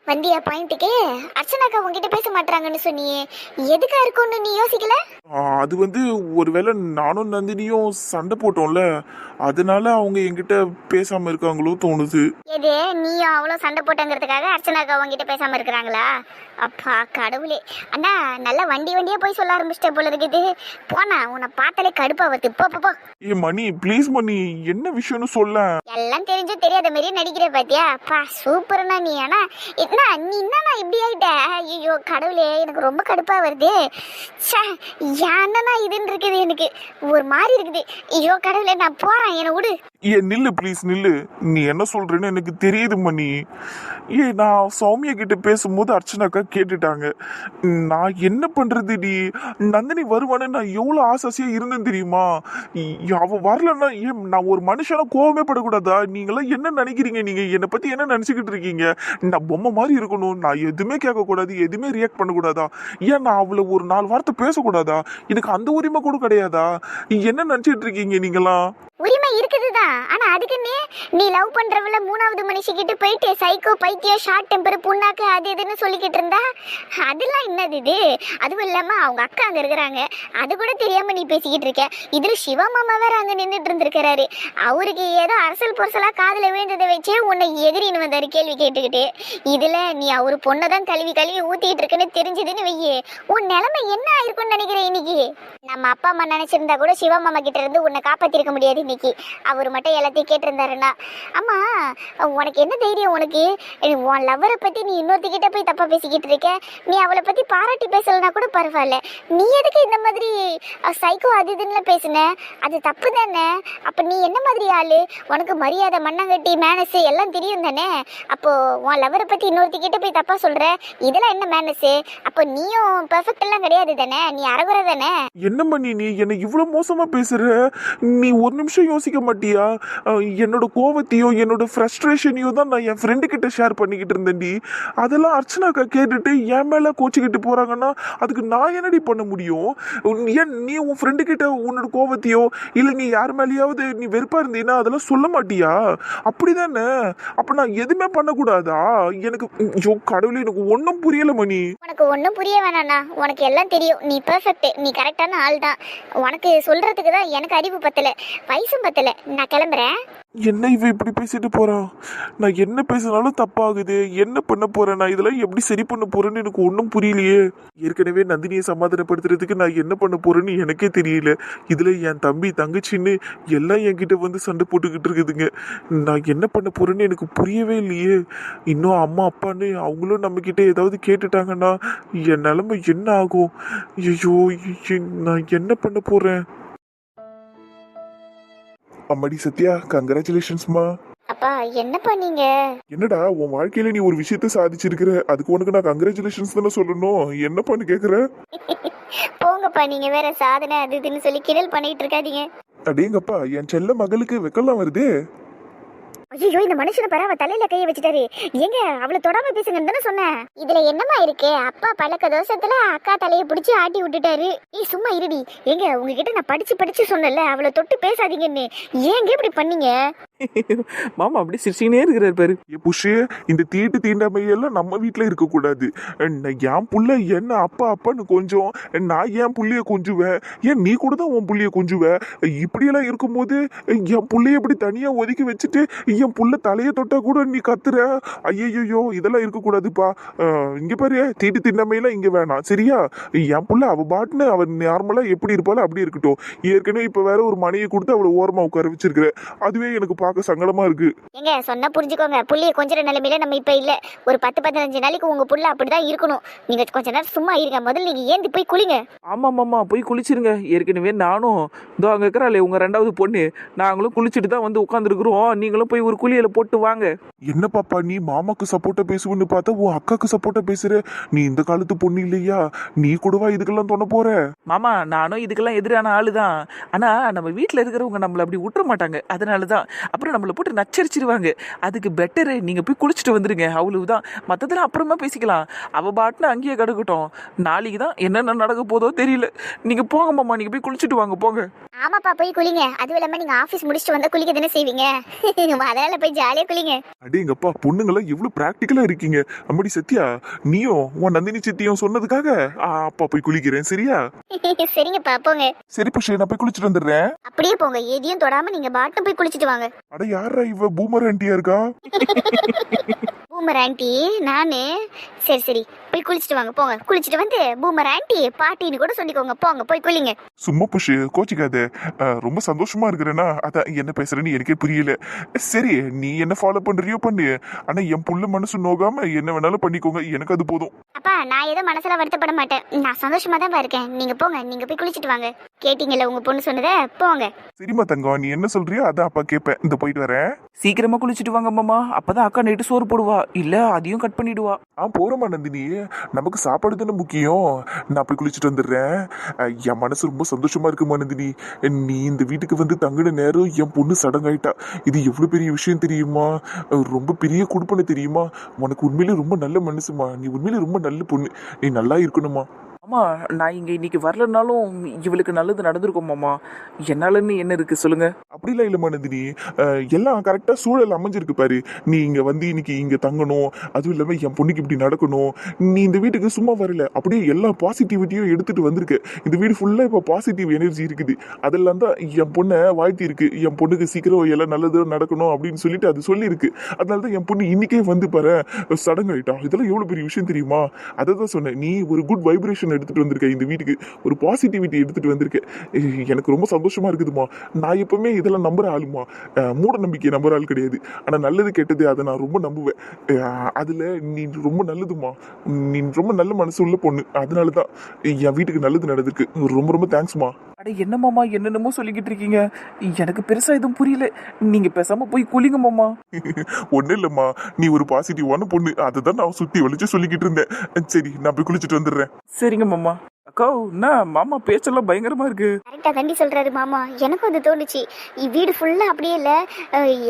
வந்தியா பாயிண்ட்டுக்கு? அர்ச்சனாக்கா உங்ககிட்ட பேச மாட்டாங்கன்னு சொன்னியே, எதுக்கா இருக்கும்னு நீ யோசிக்கல? அது வந்து ஒருவேளை நானும் நந்தினியும் சண்டை போட்டோம்ல, அதனால அவங்க என்கிட்ட பேசாம இருக்காங்களோ தோணுது. எது நீயும் அவ்வளோ சண்டை போட்டங்கிறதுக்காக அர்ச்சனாக்கா உங்ககிட்ட பேசாம இருக்கிறாங்களா? அப்பா கடவுளே, அண்ணா நல்லா வண்டியா போய் சொல்ல ஆரம்பிச்சிட்ட போல இருக்குது. போனா உன்னை பார்த்தாலே கடுப்பா வருது. போ. ஏ மணி ப்ளீஸ் மணி, என்ன விஷயம்னு சொல்ல. எல்லாம் தெரிஞ்சும் தெரியாத மாதிரி நடிக்கிற பாத்தியா? அப்பா சூப்பர்ண்ணா நீ. ஆனா என்ன நீ என்னண்ணா இப்படி ஆயிட்ட? ஐயோ கடவுளே, எனக்கு ரொம்ப கடுப்பா வருது. என்னண்ணா இதுன்னு இருக்குது, எனக்கு ஒரு மாதிரி இருக்குது. ஐயோ கடவுளே, நான் போறேன், என்னை விடு. நில்லு ப்ளீஸ் நில்லு. நீ என்ன சொல்றேன்னு எனக்கு தெரியுது மணி. நான் சௌமியா கிட்ட பேசும்போது அர்ச்சனாக்கா கேட்டுட்டாங்க. நான் என்ன பண்றது டி? நந்தினி வருவானு நான் எவ்வளவு ஆசாசியா இருந்தேன் தெரியுமா? அவ வரலன்னா நான் ஒரு மனுஷனா கோவமே படக்கூடாதா? நீங்களாம் என்ன நினைக்கிறீங்க? நீங்க என்னை பத்தி என்ன நினைச்சுக்கிட்டு இருக்கீங்க? நான் பொம்மை மாதிரி இருக்கணும், நான் எதுவுமே கேட்க கூடாது, எதுவுமே ரியாக்ட் பண்ணக்கூடாதா? ஏன் நான் அவளை ஒரு 4 வார்த்தை பேசக்கூடாதா? எனக்கு அந்த உரிமை கூட கிடையாதா? என்ன நினைச்சிட்டு இருக்கீங்க நீங்களாம்? உரிமை இருக்குதுதான். ஆனா அதுக்குன்னு நீ லவ் பண்றவள 3வது மனுஷிக்கிட்ட போயிட்டு சைக்கோ பைத்தியம் ஷார்ட் டெம்பர் புண்ணாக்கு அது இதுன்னு சொல்லிக்கிட்டு இருந்தா அதெல்லாம் என்னது இது? அதுவும் இல்லாம அவங்க அக்கா அங்க இருக்கிறாங்க, அது கூட தெரியாம நீ பேசிக்கிட்டு இருக்க. இதுல சிவா மாமா வேற அங்க நின்றுட்டு இருந்திருக்கிறாரு. அவருக்கு ஏதோ அரசல் பொரசலா காதுல விழுந்ததை வச்சே உன்னை எதிரின்னு வந்தாரு கேள்வி கேட்டுக்கிட்டு. இதுல நீ அவரு பொண்ணதான் கழுவி ஊத்திட்டு இருக்குன்னு தெரிஞ்சதுன்னு வையே, உன் நிலைமை என்ன ஆயிருக்கும்னு நினைக்கிறேன் இன்னைக்கு. நம்ம அப்பா அம்மா நினைச்சிருந்தா கூட சிவா மாமா கிட்ட இருந்து உன்னை காப்பாத்திருக்க முடியாது இன்னைக்கு. அவர் மட்டும் எல்லாத்தையும் கேட்டிருந்தாருன்னா. அம்மா உனக்கு என்ன தைரியம்? உனக்கு உன் லவ்வரை பத்தி நீ இன்னொருத்திக்கிட்ட போய் தப்பா பேசிக்கிட்டு இருக்க. நீ அவளை பத்தி பாராட்டி பேசலனா கூட பரவாயில்ல, நீ எதுக்கு இந்த மாதிரி சைக்கோ அது இதுன்னு பேசுன? அது தப்பு தானே? அப்ப நீ என்ன மாதிரி ஆளு? உனக்கு மரியாதை மண்ணங்கட்டி மேனஸ் எல்லாம் தெரியும் தானே? அப்போ உன் லவ்வரை பத்தி இன்னொருத்திக்கிட்ட போய் தப்பா சொல்ற, இதெல்லாம் என்ன மேனஸ்? அப்போ நீயும் பெர்ஃபெக்ட் எல்லாம் கிடையாது தானே? நீ அறகுறை தானே? என்ன பண்ணி நீ என்ன இவ்வளவு மோசமா பேசுற? நீ ஒரு நிமிஷம் யோசிக்க மாட்டியா? என்னோட கோவத்தையோ என்னோட ஃப்ரஸ்ட்ரேஷனையோ தான் நான் என் ஃப்ரெண்டு கிட்ட ஷேர் பண்ணிக்கிட்டு இருந்தேன்டி. அதெல்லாம் அர்ச்சனாக்கா கேட்டுட்டு என் மேல கோச்சிக்கிட்டு போறாங்கன்னா அதுக்கு நான் என்னடி பண்ண முடியும்? ஏன் நீ உன் ஃப்ரெண்டு கிட்ட உன்னோட கோவத்தையோ இல்லை நீ யார் மேலேயாவது நீ வெறுப்பா இருந்தீன்னா அதெல்லாம் சொல்ல மாட்டியா? அப்படிதானே? அப்ப நான் எதுவுமே பண்ணக்கூடாதா? எனக்கு கடவுளே, எனக்கு ஒன்றும் புரியல மணி. உனக்கு ஒன்றும் புரிய வேணாண்ணா, உனக்கு எல்லாம் தெரியும். நீ பெர்ஃபெக்ட், நீ கரெக்டான ஆள் தான். உனக்கு சொல்றதுக்கு தான் எனக்கு அறிவு பத்தல, வயசும் பத்தல. நான் கிளம்புறேன். என்ன இவ இப்படி பேசிட்டு போறான்? நான் என்ன பேசினாலும் தப்பாகுது. என்ன பண்ண போறேன் நான்? இதெல்லாம் எப்படி சரி பண்ண போறேன்னு எனக்கு ஒன்றும் புரியலையே. ஏற்கனவே நந்தினியை சமாதானப்படுத்துறதுக்கு நான் என்ன பண்ண போறேன்னு எனக்கே தெரியல. இதுல என் தம்பி தங்கச்சின்னு எல்லாம் என்கிட்ட வந்து சண்டை போட்டுக்கிட்டு இருக்குதுங்க. நான் என்ன பண்ண போறேன்னு எனக்கு புரியவே இல்லையே. இன்னும் அம்மா அப்பான்னு அவங்களும் நம்ம கிட்ட ஏதாவது கேட்டுட்டாங்கன்னா என் நிலைமை என்ன ஆகும்? ஐயோ, நான் என்ன பண்ண போறேன்? அம்மாடி சத்யா, கங்க்ராச்சுலேஷன்ஸ்மா. அப்பா என்ன பண்ணீங்க? என்னடா உன் வாழ்க்கையில நீ ஒரு விஷயத்த சாதிச்சிருக்கிற, அதுக்கு உனக்கு நான் கங்க்ராச்சுலேஷன்ஸ் தானே சொல்லணும். என்னப்பான்னு கேக்குற? போங்கப்பா, நீங்க வேற சாதனை அது இதுன்னு சொல்லி கிண்டல் பண்ணிட்டு இருக்காதீங்க. அடேங்கப்பா, என் செல்ல மகளுக்கு வெக்கலாம் வருதே. ஐயோ, இந்த மனுஷனை பாரு, அவ தலையில கைய வச்சுட்டாரு. எங்க அவளை தொடாம பேசுங்கன்னு தானே சொன்னேன். இதுல என்னமா இருக்கு? அப்பா பழக்க தோஷத்துல அக்கா தலையை பிடிச்சி ஆட்டி விட்டுட்டாரு. நீ சும்மா இருடி. எங்க உங்ககிட்ட நான் படிச்சு சொன்னல அவளை தொட்டு பேசாதீங்கன்னு, ஏங்க இப்படி பண்ணீங்க? மாமா அப்படி சிரிச்சுக்கினே இருக்கிறார் பாரு. புஷே, இந்த தீட்டு தீண்டாமையெல்லாம் நம்ம வீட்டுல இருக்க கூடாது. என் புள்ள என்ன அப்பா அப்பான்னு கொஞ்சம், நான் என் புள்ளைய கொஞ்சுவேன், ஏன் நீ கூட தான் உன் புள்ளைய கொஞ்சுவ. இப்படியெல்லாம் இருக்கும்போது என் புள்ளைய இப்படி தனியா ஒதுக்கி வச்சுட்டு என் புள்ள தலையை தொட்டா கூட நீ கத்துற. ஐயோ, இதெல்லாம் இருக்கக்கூடாதுப்பா. இங்க பாரு, தீட்டு தீண்டாமையெல்லாம் இங்க வேணாம், சரியா? என் புள்ள அவ பாட்டுன்னு அவன் நார்மலா எப்படி இருப்பாலும் அப்படி இருக்கட்டும். ஏற்கனவே இப்ப வேற ஒரு மனையை கொடுத்து அவளை ஓரமா உட்கார வச்சிருக்கிற, அதுவே எனக்கு பார்க்க சங்கடமா இருக்கு. எங்க சொன்னா புரிஞ்சுக்கோங்க, புள்ளைய கொஞ்சம் நிலைமையில நம்ம இப்ப இல்ல. ஒரு 10-15 நாளைக்கு உங்க புள்ள அப்படிதான் இருக்கணும். நீங்க கொஞ்ச நேரம் சும்மா இருங்க. முதல்ல நீங்க ஏந்தி போய் குளிங்க. ஆமாம் போய் குளிச்சிருங்க. ஏற்கனவே நானும் இதோ அங்கே இருக்கிறாளே உங்கள் 2வது பொண்ணு, நாங்களும் குளிச்சுட்டு தான் வந்து உட்காந்துருக்குறோம். நீங்களும் போய் ஒரு குளியல போட்டு வாங்க. என்ன பாப்பா, நீ மாமாக்கு சப்போர்ட்டா பேசுவேன்னு பார்த்தா உன் அக்காக்கு சப்போர்ட்டா பேசுற. நீ இந்த காலத்து பொண்ணு இல்லையா? நீ கூடவா இதுக்கெல்லாம் தோண போற? மாமா நானும் இதுக்கெல்லாம் எதிரான ஆளு தான். ஆனால் நம்ம வீட்டில் இருக்கிறவங்க நம்மளை அப்படி விட்டுற மாட்டாங்க. அதனால தான் அப்புறம் நம்மளை போட்டு நச்சரிச்சிருவாங்க. அதுக்கு பெட்டரு நீங்கள் போய் குளிச்சுட்டு வந்துடுங்க, அவ்வளவுதான். மற்றதெல்லாம் அப்புறமா பேசிக்கலாம். அவள் பாட்டுன்னு அங்கேயே கிடக்கட்டும். நாளைக்கு தான் என்னென்ன நடக்க போதோ தெரியல. நீங்கள் போங்க மாமா, நீங்கள் போய் குளிச்சுட்டு வாங்க, போங்க. ஆமாப்பா போய் குளிங்க. அதுவும் இல்லாம நீங்க ஆபீஸ் முடிச்சுட்டு வந்தா குளிக்க தானே செய்வீங்க. அதனால போய் ஜாலியா குளிங்க. அடேங்கப்பா, பொண்ணுங்களாம் எவ்வளவு பிராக்டிக்கலா இருக்கீங்க. அம்மாடி சத்யா, நீயும் உன் நந்தினி சித்தியும் சொன்னதுக்காக அப்பா போய் குளிக்கிறேன், சரியா? சரிங்கப்பா போங்க. சரி புஷே, நான் போய் குளிச்சுட்டு வந்துடுறேன். அப்படியே போங்க, எதையும் தொடாம நீங்க பாட்டும் போய் குளிச்சிட்டு வாங்க. அட யாரா இவ, பூமர் ஆண்டியா இருக்கா? பூமர் ஆண்டி நானு. சரி சரி போய் குளிச்சிட்டு வாங்க, போங்க. குளிச்சிட்டு வந்து பூமர் ஆண்டி பாட்டின்னு கூட சொல்லிக்கோங்க. போங்க போய் குளிங்க. சும்மா புஷு, கோச்சிக்காத. ரொம்ப சந்தோஷமா இருக்கிறேன்னா அதான் என்ன பேசுறேன்னு எனக்கே புரியல. சரி, நீ என்ன ஃபாலோ பண்றியோ பண்ணு, ஆனா என் புள்ள மனசு நோகாம என்ன வேணாலும் பண்ணிக்கோங்க, எனக்கு அது போதும். அப்பா நான் ஏதோ மனசுல வருத்தப்பட மாட்டேன், நான் சந்தோஷமா தான் இருக்கேன். நீங்க போங்க, நீங்க போய் குளிச்சிட்டு வாங்க. கேட்டீங்கல்ல உங்க பொண்ணு சொன்னதை, போங்க. சரிம்மா தங்கம், நீ என்ன சொல்றியோ அதான் அப்பா கேட்பேன். இந்த போயிட்டு வரேன். சீக்கிரமா குளிச்சுட்டு வாங்க மாமா, அப்பதான் அக்கா நைட்டு சோறு போடுவா, இல்ல அதையும் கட் பண்ணிடுவா. போறோமா நந்தினி, நமக்கு சாப்பாடு தானே முக்கியம். நான் போய் குளிச்சுட்டு வந்துடுறேன். என் மனசு ரொம்ப சந்தோஷமா இருக்குமா நந்தினி. நீ இந்த வீட்டுக்கு வந்து தங்கின நேரம் என் பொண்ணு சடங்காயிட்டா. இது எவ்வளவு பெரிய விஷயம் தெரியுமா? ரொம்ப பெரிய குடுப்பனை தெரியுமா? உனக்கு உண்மையிலே ரொம்ப நல்ல மனசுமா. நீ உண்மையிலே ரொம்ப நல்ல பொண்ணு. நீ நல்லா இருக்கணுமா. ஆமா, நான் இங்க இன்னைக்கு வரலனாலும் இவளுக்கு நல்லது நடந்திருக்கும் மாமா. என்னாலன்னு என்ன இருக்கு சொல்லுங்க. அப்படிலாம் இல்லைம்மா நந்தினி, எல்லாம் கரெக்டா சூழல் அமைஞ்சிருக்கு பாரு. நீ இங்க வந்து இன்னைக்கு இங்க தங்கணும், அதுவும் இல்லாம என் பொண்ணுக்கு இப்படி நடக்கணும். நீ இந்த வீட்டுக்கு சும்மா வரல, அப்படியே எல்லா பாசிட்டிவிட்டியும் எடுத்துட்டு வந்திருக்க. இந்த வீடு ஃபுல்லா இப்போ பாசிட்டிவ் எனர்ஜி இருக்குது. அதெல்லாம் தான் என் பொண்ணை வாழ்த்தி இருக்கு. என் பொண்ணுக்கு சீக்கிரம் எல்லாம் நல்லது நடக்கணும் அப்படின்னு சொல்லிட்டு அது சொல்லியிருக்கு. அதனால தான் என் பொண்ணு இன்னைக்கே வந்து பாரு சடங்காயிட்டா. இதெல்லாம் எவ்வளவு பெரிய விஷயம் தெரியுமா? அதை தான் சொன்னேன், நீ ஒரு குட் வைப்ரேஷன் எடுத்துட்டு வந்திருக்க, இந்த வீட்டுக்கு ஒரு பாசிட்டிவிட்டி எடுத்துட்டு வந்திருக்க. எனக்கு ரொம்ப சந்தோஷமா இருக்குதுமா. நான் எப்பவுமே இதெல்லாம் நம்புற ஆளுமா, மூட நம்பிக்கை நம்புற ஆள் கிடையாது. ஆனா நல்லது கெட்டது அதை நான் ரொம்ப நம்புவேன். அதுல நீ ரொம்ப நல்லதுமா. நீ ரொம்ப நல்ல மனசு உள்ள பொண்ணு. அதனாலதான் என் வீட்டுக்கு நல்லது நடந்திருக்கு. ரொம்ப ரொம்ப தேங்க்ஸ்மா. அட என்ன மாமா, என்னென்னமோ சொல்லிக்கிட்டு இருக்கீங்க, எனக்கு பெருசா எதுவும் புரியல. நீங்க பேசாம போய் குளிங்க மாமா. ஒன்னும் இல்லம்மா, நீ ஒரு பாசிட்டிவான பொண்ணு, அதை தான் நான் சுத்தி வலிச்சு சொல்லிக்கிட்டு இருந்தேன். சரி, நான் போய் குளிச்சுட்டு வந்துடுறேன். சரிங்க மாமா. அக்கா, என்ன மாமா பேச்செல்லாம் பயங்கரமா இருக்கு. கரெக்டா தண்டி சொல்றாரு மாமா, எனக்கும் அது தோணுச்சு. வீடு ஃபுல்லா அப்படியே இல்ல,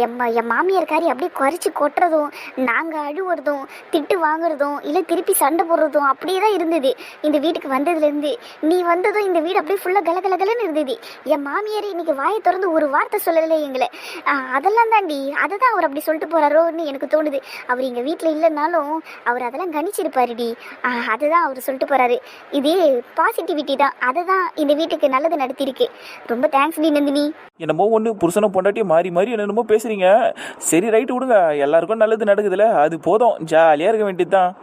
என் மாமியார்காரி அப்படியே குறைச்சி கொட்டுறதும், நாங்க அழுவுறதும், திட்டு வாங்குறதும், இல்ல திருப்பி சண்டை போடுறதும் அப்படியே தான் இருந்தது. இந்த வீட்டுக்கு வந்ததுல இருந்து நீ வந்ததும் இந்த வீடு அப்படியே ஃபுல்லா கலகலகலன்னு இருந்தது. என் மாமியார் இன்னைக்கு வாயை திறந்து ஒரு வார்த்தை சொல்லலை எங்களை. அதெல்லாம் தாண்டி, அதை தான் அவர் அப்படி சொல்லிட்டு போறாரோன்னு எனக்கு தோணுது. அவர் எங்க வீட்டுல இல்லைன்னாலும் அவர் அதெல்லாம் கணிச்சிருப்பாருடி. அதுதான் அவர் சொல்லிட்டு போறாரு. இது பாசிட்டிவிட்டி தான், அதுதான் இந்த வீட்டுக்கு நல்லது நடத்திருக்கு. ரொம்ப தேங்க்ஸ் டி நந்தினி. என்னமோ ஒன்று புருஷனை பொண்டாட்டியை மாறி மாறி என்னென்னமோ பேசுறீங்க. சரி ரைட்டு விடுங்க, எல்லாருக்கும் நல்லது நடக்குதுல்ல, அது போதும், ஜாலியாக இருக்க வேண்டியதுதான்.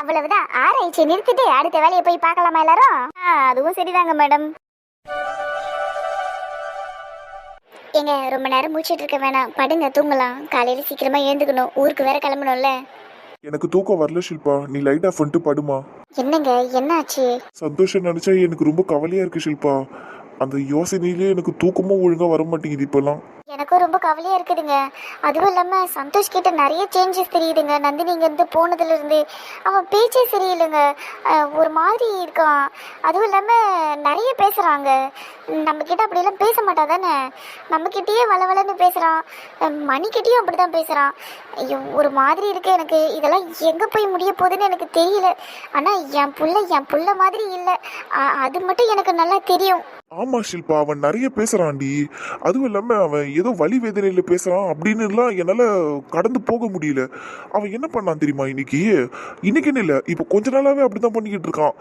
அவ்வளவுதான், ஆராய்ச்சி நிறுத்திட்டு அடுத்த வேலையை போய் பார்க்கலாமா எல்லாரும்? அதுவும் சரிதாங்க மேடம். ஏங்க ரொம்ப நேரம் மூச்சிட்டு இருக்க வேணாம், படுங்க தூங்கலாம். காலையில சீக்கிரமா எழுந்துக்கணும், ஊருக்கு வேற கிளம்பணும்ல. எனக்கு தூக்கம் வரல ஷில்பா, நீ லைட் ஆஃப் பண்ணிட்டு படுமா. என்னங்க என்னாச்சு? சந்தோஷம் நினைச்சா எனக்கு ரொம்ப கவலையா இருக்கு ஷில்பா. அந்த யோசனையிலே எனக்கு தூக்கமும் ஒழுங்கா வர மாட்டேங்குது இப்பெல்லாம். எனக்கும் ரொம்ப கவலையா இருக்குதுங்க. அதுவும் இல்லாம சந்தோஷ் கிட்ட நிறைய சேஞ்சஸ் தெரியுதுங்க. நந்தினி இருந்து போனதுல இருந்து அவன் பேச்சே சரியில்லைங்க, ஒரு மாதிரி இருக்கான். அதுவும் இல்லாம நிறைய பேசுறாங்க. நம்ம கிட்ட அப்படியெல்லாம் பேச மாட்டா தானே, நம்ம கிட்டயே வளவலன்னு பேசுறான். மணிக்கிட்டயும் அப்படிதான் பேசுறான். ஐயோ ஒரு மாதிரி இருக்கு எனக்கு. இதெல்லாம் எங்க போய் முடிய போகுதுன்னு எனக்கு தெரியல. ஆனா என் புள்ள மாதிரி இல்லை, அது மட்டும் எனக்கு நல்லா தெரியும். ஆமா ஷில்பா, அவன் நிறைய பேசுறான்டி. அதுவும் இல்லாம அவன் ஏதோ வலி வேதனையில பேசுறான் அப்படின்னு எல்லாம் என்னால கடந்து போக முடியல. அவன் என்ன பண்ணான் தெரியுமா இன்னைக்குன்னு இல்ல, இப்ப கொஞ்ச நாளாவே அப்படிதான் பண்ணிக்கிட்டு இருக்கான்.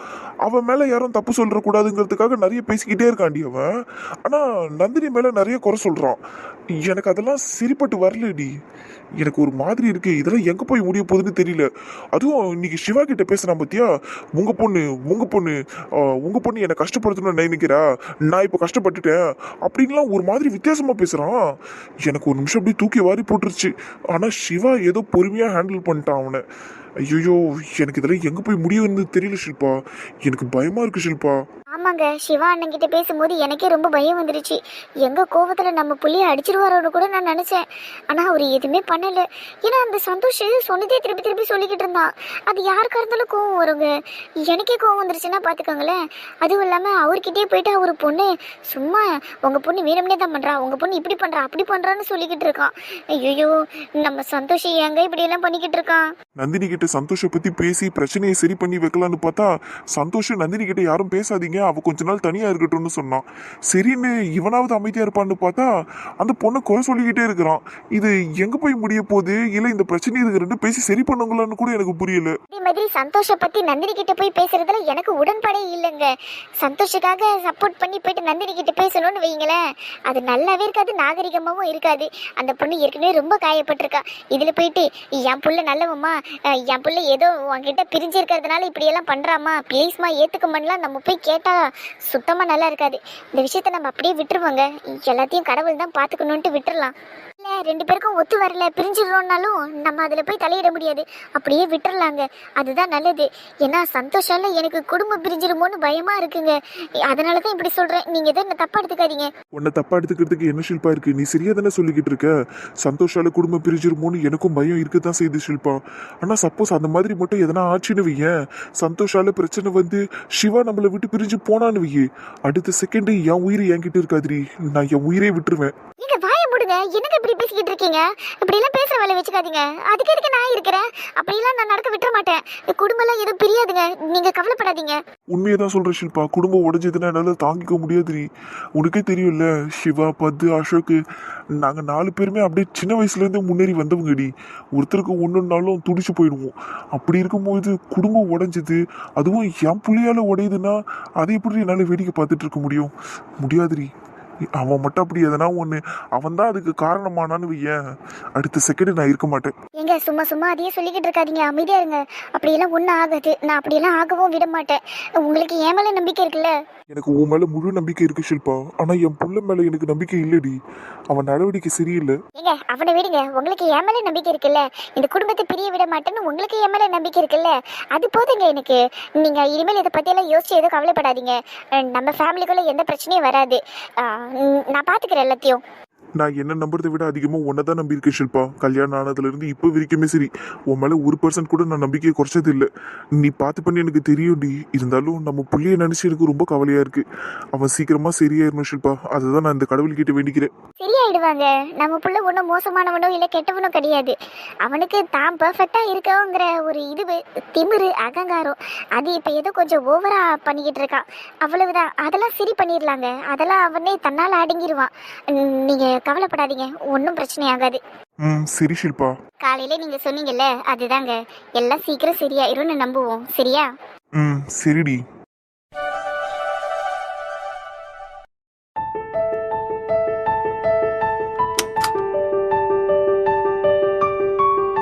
அவன் மேல யாரும் தப்பு சொல்ற கூடாதுங்கிறதுக்காக நிறைய பேசிக்கிட்டே இருக்காண்டி அவன். ஆனா நந்தினி மேல நிறைய குறை சொல்றான். எனக்கு அதெல்லாம் சரிப்பட்டு வரலடி. எனக்கு ஒரு மாதிரி இருக்கு, இதெல்லாம் எங்க போய் முடிய போகுதுன்னு தெரியல. அதுவும் இன்னைக்கு சிவா கிட்ட பேசுறான் பாத்தியா, உங்க பொண்ணு என்னை கஷ்டப்படுத்தணும்னு நினைக்கிறா, நான் இப்ப கஷ்டப்பட்டுட்டேன் அப்படின்லாம் ஒரு மாதிரி வித்தியாசமா பேசுறான். எனக்கு ஒரு நிமிஷம் அப்படியே தூக்கி வாரி போட்டுருச்சு. ஆனா சிவா ஏதோ பொறுமையா ஹேண்டில் பண்ணிட்டான் அவனை. ஐயோ, எனக்கு இதெல்லாம் எங்க போய் முடியும்னு தெரியல ஷில்பா. எனக்கு பயமா இருக்கு ஷில்பா. ஆமாங்க, சிவா அண்ணன் கிட்ட பேசும்போது எனக்கே ரொம்ப பயம் வந்துருச்சு. எங்க கோவத்துல நம்ம புள்ளிய அடிச்சிருவாரோன்னு கூட நான் நினைச்சேன். ஆனா அவர் எதுவுமே பண்ணல. ஏன்னா அந்த சந்தோஷ் சொன்னதே திருப்பி திருப்பி சொல்லிக்கிட்டு இருந்தான். அது யாருக்கா இருந்தாலும் கோவம் வருங்க. எனக்கே கோவம் வந்துருச்சுன்னா பாத்துக்கோங்களேன். அதுவும் இல்லாம அவர்கிட்டயே போயிட்டு அவர் பொண்ணு சும்மா உங்க பொண்ணு வேணும்னே தான் பண்றா, உங்க பொண்ணு இப்படி பண்றா அப்படி பண்றான்னு சொல்லிக்கிட்டு இருக்கான். ஐயோ நம்ம சந்தோஷ் எங்க இப்படி எல்லாம் பண்ணிக்கிட்டு இருக்கான். நந்தினி கிட்ட சந்தோஷ பத்தி பேசி பிரச்சனையை சரி பண்ணி வைக்கலான்னு பார்த்தா சந்தோஷம் நந்தினி கிட்ட யாரும் பேசாதீங்க, அவ கொஞ்ச நாள் தனியா இருக்கட்டும்னு சொன்னான். சரின்னு இவனாவது அமைதியா இருப்பான்னு பார்த்தா அந்த பொண்ணை குறை சொல்லிக்கிட்டே இருக்கிறான். இது எங்க போய் முடிய போகுது? இல்ல இந்த பிரச்சனை இதுக்கு ரெண்டு பேசி சரி பண்ணுங்களான்னு கூட எனக்கு புரியல. அதே மாதிரி சந்தோஷ பத்தி நந்தினி கிட்ட போய் பேசுறதுல எனக்கு உடன்பாடே இல்லைங்க. சந்தோஷுக்காக சப்போர்ட் பண்ணி போயிட்டு நந்தினி கிட்ட பேசணும்னு வைங்களேன், அது நல்லாவே இருக்காது, நாகரிகமாவும் இருக்காது. அந்த பொண்ணு ஏற்கனவே ரொம்ப காயப்பட்டிருக்கா. இதுல போயிட்டு என் புள்ள நல்லவம்மா, என் புள்ள ஏதோ உன்கிட்ட பிரிஞ்சு இருக்கிறதுனால இப்படியெல்லாம் பண்றாமா, ப்ளீஸ்மா ஏத்துக்கமான்லாம் நம்ம போய் கேட்டா சுத்தமா நல்லா இருக்காது. இந்த விஷயத்த நம்ம அப்படியே விட்டுருவோங்க. எல்லாத்தையும் கடவுள் தான் பாத்துக்கணும்ட்டு விட்டுறலாம். இல்ல ரெண்டு பேருக்கும் ஒத்து வரல, பிரிஞ்சிடறோம்னாலும் நம்ம அதுல போய் தலையிட முடியாது, அப்படியே விட்டுறலாங்க. அதுதான் நல்லது. ஏன்னா சந்தோஷால எனக்கு குடும்பம் பிரிஞ்சிருமோன்னு பயமா இருக்குங்க. அதனாலதான் இப்படி சொல்றேன். நீங்க எதுவும் என்ன தப்பா எடுத்துக்காதீங்க. உன்னை தப்பா எடுத்துக்கிறதுக்கு என்ன ஷில்பா இருக்கு? நீ சரியா தானே சொல்லிக்கிட்டு இருக்க. சந்தோஷால குடும்பம் பிரிஞ்சிருமோன்னு எனக்கும் பயம் இருக்குதான் செய்யுது ஷில்பா. ஆனா சப்போஸ் அந்த மாதிரி மட்டும் எதனா ஆச்சுன்னு வையேன், சந்தோஷால பிரச்சனை வந்து சிவா நம்மளை விட்டு பிரிஞ்சு போனான்னு வையே, அடுத்த செகண்ட் என் உயிர் என்கிட்ட இருக்காதுரி, நான் என் உயிரே விட்டுருவேன். நீங்க வாய மூடுங்க. என்னங்க இப்படி பேசிக்கிட்டு இருக்கீங்க? இப்படி எல்லாம் பேசுற வேலை வச்சுக்காதீங்க. அதுக்கு எதுக்கு நான் இருக்கிறேன்? அப்படியெல்லாம் நான் நடக்க விட்டுற மாட்டேன். குடும்பம் எல்லாம் எதுவும் பிரியாதுங்க, நீங்க கவலைப்படாதீங்க. உண்மையை தான் சொல்றேன் ஷில்பா. குடும்பம் உடைஞ்சதுன்னா என்னால தாங்கிக்க முடியாதுரி. உனக்கே தெரியும்ல, சிவா, பத்து, அசோக், நாங்க 4 பேருமே அப்படியே சின்ன வயசுல இருந்தே முன்னேறி வந்தவங்கடி. ஒருத்தருக்கு ஒண்ணுனாலும் துடிச்சு போயிடுவோம். அப்படி இருக்கும்போது குடும்பம் உடைஞ்சது, அதுவும் என் புள்ளியால உடையுதுன்னா அதை எப்படி என்னால வேடிக்கை பார்த்துட்டு இருக்க முடியும்? முடியாதுரி. அவன் மட்டும் அப்படி எதனா ஒண்ணு, அவன் தான் அதுக்கு காரணமானான்னு வையேன், அடுத்த செகண்ட் நான் இருக்க மாட்டேன். எங்க சும்மா சும்மா அதையே சொல்லிக்கிட்டு இருக்காதீங்க, அமைதியா இருங்க. அப்படியெல்லாம் ஒன்றும் ஆகாது. நான் அப்படியெல்லாம் ஆகவும் விட மாட்டேன். உங்களுக்கு என் மேல நம்பிக்கை இருக்குல்ல? எனக்கு உன் மேல முழு நம்பிக்கை இருக்கு ஷில்பா. ஆனா என் புள்ள மேல எனக்கு நம்பிக்கை இல்லடி. அவன் நடவடிக்கை சரியில்லை. ஏங்க அவனை விடுங்க. உங்களுக்கு என் மேல நம்பிக்கை இருக்குல்ல? இந்த குடும்பத்தை பிரிய விட மாட்டேன்னு உங்களுக்கு என் மேல நம்பிக்கை இருக்குல்ல? அது போதுங்க எனக்கு. நீங்க இனிமேல் இதை பத்தியெல்லாம் யோசிச்சு எதுவும் கவலைப்படாதீங்க. நம்ம ஃபேமிலிக்குள்ள எந்த பிரச்சனையும் வராது. நான் பாத்துக்கிறேன் எல்லாத்தையும். நான் என்ன நம்புறதை விட அதிகமா உன்னதான் நம்பி இருக்கேன் ஷில்பா. கல்யாணம் ஆனதுல இருந்து இப்போ வரைக்குமே சரி, உன் மேல 1% கூட நான் நம்பிக்கையை குறைச்சது இல்லை. நீ பார்த்து பண்ணி எனக்கு தெரியும்டி. இருந்தாலும் நம்ம புள்ளைய நினைச்சு எனக்கு ரொம்ப கவலையா இருக்கு. அவன் சீக்கிரமா சரியாயிரணும் ஷில்பா. அதுதான் நான் இந்த கடவுள்கிட்ட வேண்டிக்கிறேன். சரியாயிடுவாங்க. நம்ம புள்ள ஒன்றும் மோசமானவனோ இல்லை கெட்டவனோ கிடையாது. அவனுக்கு தான் பர்ஃபெக்டா இருக்கவங்கிற ஒரு இது திமிரு, அகங்காரம், அது இப்போ ஏதோ கொஞ்சம் ஓவரா பண்ணிக்கிட்டு இருக்கான். அவ்வளவுதான். அதெல்லாம் சரி பண்ணிடலாங்க. அதெல்லாம் அவனே தன்னால் அடங்கிடுவான். நீங்க கவலைப்படாதீங்க, ஒன்றும் பிரச்சனை ஆகாது. சரி ஷில்பா. காலையில நீங்க சொன்னீங்கல்ல, அதுதாங்க. எல்லாம் சீக்கிரம் சரியாயிரும்னு நம்புவோம். சரியா? சரிடி.